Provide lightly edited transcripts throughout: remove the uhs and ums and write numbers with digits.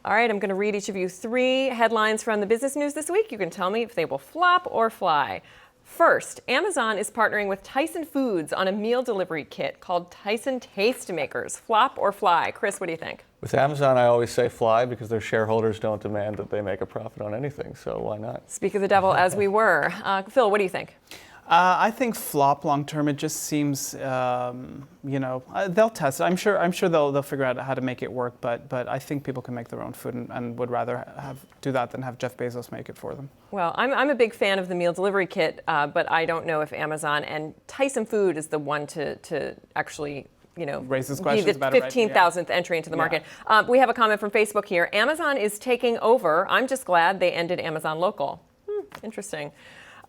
All right, I'm going to read each of you 3 headlines from the business news this week. You can tell me if they will flop or fly. First, Amazon is partnering with Tyson Foods on a meal delivery kit called Tyson Tastemakers. Flop or fly? Chris, what do you think? With Amazon, I always say fly because their shareholders don't demand that they make a profit on anything, so why not? Speak of the devil as we were. Phil, what do you think? I think flop long term. It just seems, they'll test it. I'm sure they'll figure out how to make it work. But I think people can make their own food and would rather do that than have Jeff Bezos make it for them. Well, I'm a big fan of the meal delivery kit, but I don't know if Amazon and Tyson Food is the one to actually raises be questions the about it, right? 15,000th entry into the market. We have a comment from Facebook here. Amazon is taking over. I'm just glad they ended Amazon Local. Interesting.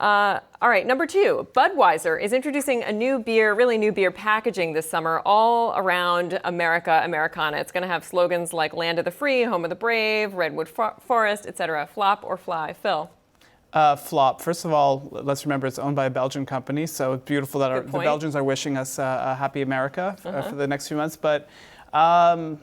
All right, number 2, Budweiser is introducing a new beer, really new beer packaging this summer, all around America, Americana. It's going to have slogans like Land of the Free, Home of the Brave, Redwood Forest, etc. Flop or fly? Phil? Flop. First of all, let's remember it's owned by a Belgian company, so it's beautiful that the Belgians are wishing us a happy America for the next few months. But I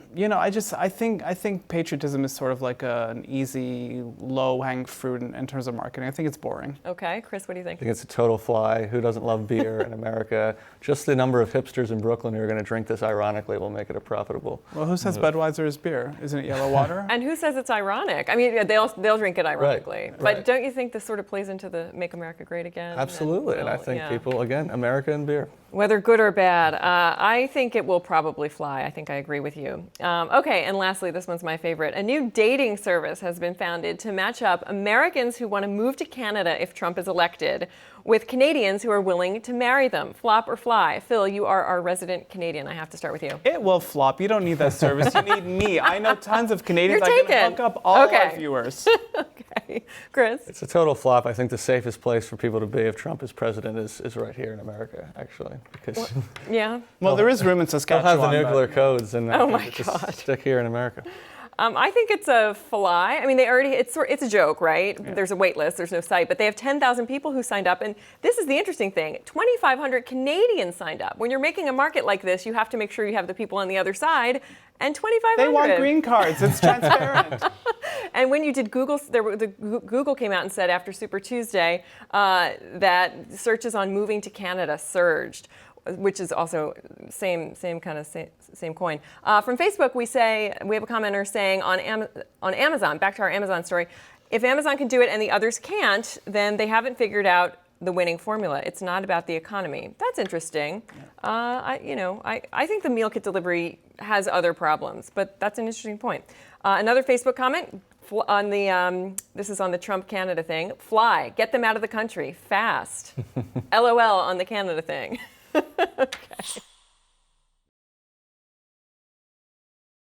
think patriotism is sort of like an easy, low-hanging fruit in terms of marketing. I think it's boring. Okay, Chris, what do you think? I think it's a total fly. Who doesn't love beer in America? Just the number of hipsters in Brooklyn who are going to drink this ironically will make it a profitable. Well, who says Budweiser is beer? Isn't it yellow water? And who says it's ironic? I mean, they'll drink it ironically. Right, but don't you think this sort of plays into the Make America Great Again? Absolutely, and I think people, again, America and beer. Whether good or bad, I think it will probably fly. I think I agree with you. Okay, and lastly, this one's my favorite. A new dating service has been founded to match up Americans who want to move to Canada if Trump is elected with Canadians who are willing to marry them. Flop or fly? Phil, you are our resident Canadian. I have to start with you. It will flop. You don't need that service. You need me. I know tons of Canadians. You're taken. I can hook up all our viewers. Okay. Chris? It's a total flop. I think the safest place for people to be if Trump is president is right here in America, actually. Because Well, there is room in Saskatchewan. They'll have the nuclear codes, and oh my God. just stick here in America. I think it's a fly. I mean, it's a joke, right? Yeah. There's a wait list, there's no site, but they have 10,000 people who signed up. And this is the interesting thing, 2,500 Canadians signed up. When you're making a market like this, you have to make sure you have the people on the other side, and 2,500. They want green cards, it's transparent. And when you did Google, Google came out and said after Super Tuesday that searches on moving to Canada surged, which is also same coin. From Facebook, we have a commenter saying on Amazon, back to our Amazon story, if Amazon can do it and the others can't, then they haven't figured out the winning formula. It's not about the economy. That's interesting. I think the meal kit delivery has other problems, but that's an interesting point. Another Facebook comment on this is on the Trump Canada thing. Fly, get them out of the country fast. LOL on the Canada thing. Okay.